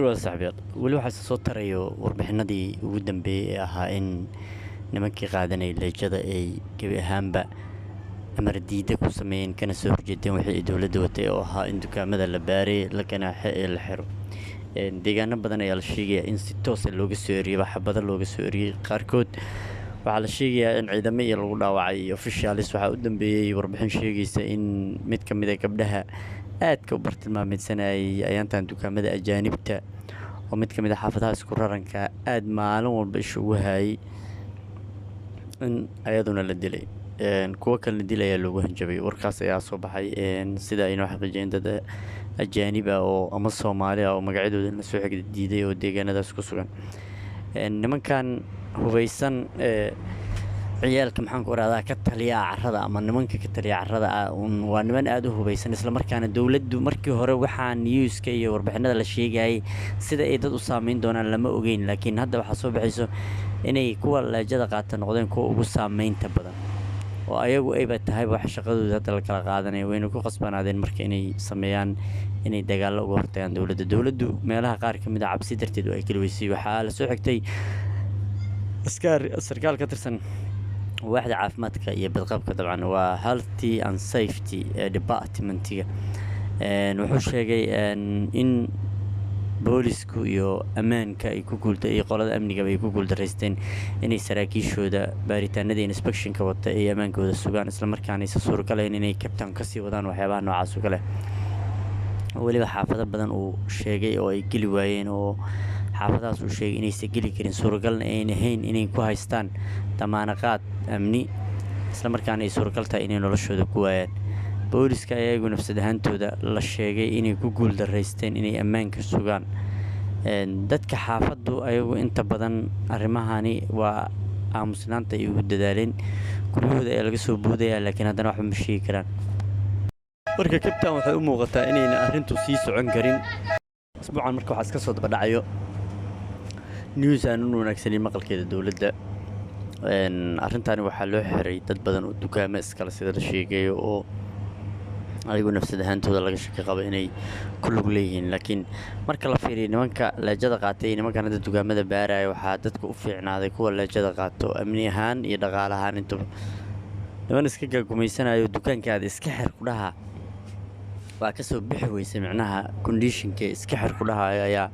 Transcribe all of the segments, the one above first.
waa saaxiibayaal weli waxaa soo tarayo warbixinadii ugu dambeeyay ee ahaa in nimankii qaadanayay leejada ay gebi ahaanba amar diida ku sameeyeen kana soo horjeedeen wixii ay dowladda watay oo ahaa in dukaamada la baaray la ganaaxo ee la xiro deegaano badan ayaa la sheegayaa in si toos ah looga soo eriyay xabado looga soo eriyay qaarkood waxaa la sheegayaa in ciidamo iyo lagu dhaawacay iyo officials waxaa u dambeeyay warbixin sheegaysa in mid ka mid ah gabdhaha aadka u bartilmaameedsanayay ayaantan dukaamada ajaanibta oo mid ka mid ah xaafadaha isku raranka aad maalin walba isha ugu hayay in ayaduna la dilay kuwa kale la dilay ayaa loogu hanjabay warkaas ayaa soo baxay sida ay noo xaqiijiyeen dad ajaanib ah oo ama Soomaali ah oo magacyadooda la soo xigay diiday oo deegaanadaas ku sugan nimankan hubeysan ciyaalka maxaan ku raadaa ka taliya carrada ama nimanka ka taliya carrada waa niman aad u hubeysan isla markaana dawladdu markii hore waxaa newska iyo warbixinada la sheegayay sida ay dad u saameyn doonaan lama ogeyn laakiin hadda waxaa soo baxayso inay kuwa leejada qaata noqdeen kuwa ugu saameynta badan oo ayagu ayba tahay wax shaqadooda hadda la kala qaadanayo wayna ku qasbanaadeen marka inay sameeyaan inay dagaallo uga hortagaan dawladdu meelaha qaar ka mid ah cabsi darteed oo ay kala weysay waxaa la soo xigtay sarkaal ka tirsan waaxda caafimaadka iyo badqabka dabcan waa healthy and safety departmentiga wuxuu sheegay in boolisku iyo ammaanka ay ku guultay iyo qolada amniga ay ku guuldareysteen inay saraakiishooda baaritaanada inspectionka wata ay ammaankooda sugaan isla markaana aysan suuragal ahayn inay kabtaan kasii wadaan waxyaabaha noocaas oo kale weliba xaafado badan uu sheegay oo ay geli waayeen oo xaafadahaas uu sheegay inaysan geli karin suuragalna ayna ahayn inay ku haystaan damaanaqaad amni isla markaana ay suuragal tahay inay noloshooda ku waayaan booliska ayagu nafsad ahaantooda la sheegay inay ku guuldareysteen inay ammaanka sugaan dadka xaafaddu ayagu inta badan arrimahani waa aamusnaanta ay ugu dadaaleen guryahooda ayaa laga soo buudayaa laakiin haddana waxba ma sheegi karaan marka kabtaan waxay u muuqataa inayna arrintu sii socon karin asbuucan marka waxaa iska soo dabadhacayo news aan u wanaagsanin maqalkeeda dowladda arrintaani waxaa loo xiray dad badan oo dukaamo iskale sida la sheegayo oo ayagu nafsad ahaantooda laga shaki qabo inay ku lug leeyihiin laakiin marka la fiiriyo nimanka leejada qaatay nimankan hadda dukaamada baaraya waxaa dadka u fiicnaaday kuwa leejada qaato amni ahaan iyo dhaqaale ahaan intaba niman iska gaagumaysanayo dukaankaada iska xir ku dhaha waa ka soo bixi weysay micnaha conditionka iska xir ku dhahayo ayaa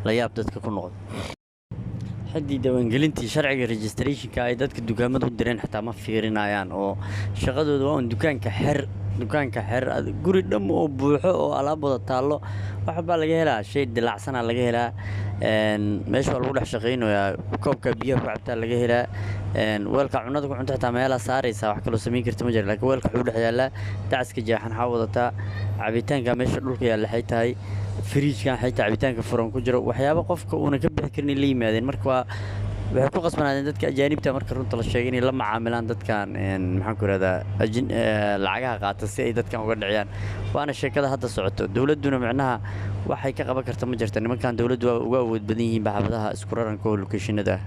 la yaab dadka ku noqday haddii diiwaangelintii sharciga registrationka ay dadka dukaamada u direen xitaa ma fiirinayaan oo shaqadooda waa un dukaanka xir guri dham oo buuxo oo alaab wada taallo waxbaa laga helaa shay dilaacsana laga helaa meesha waa lagu dhex shaqaynayaa koobka biyaha ku cabtaa laga helaa weelka cunada ku cunto xitaa meelaa saaraysaa wax kaloo samayn karta ma jira laakiin weelka wuxuu dhex yaallaa dacaska jeexan xaa wadataa cabitaanka meesha dhulka yaalla waxay tahay firiijkan xitaa cabitaanka furan ku jiro waxyaabo qofka uuna ka bixi karin la yimaadeen marka waa waxay ku qasbanaadeen dadka ajaanibta marka runta la sheegay inay la macaamilaan dadkan maxaan ku yidhahdaa lacagaha qaata si ay dadkan uga dhiciyaan waana sheekada hadda socoto dowladduna micnaha waxay ka qaban karta ma jirta nimankan dowladdu waa uga awood badan yihiin xaafadaha isku raranka oo lokeeshinada ah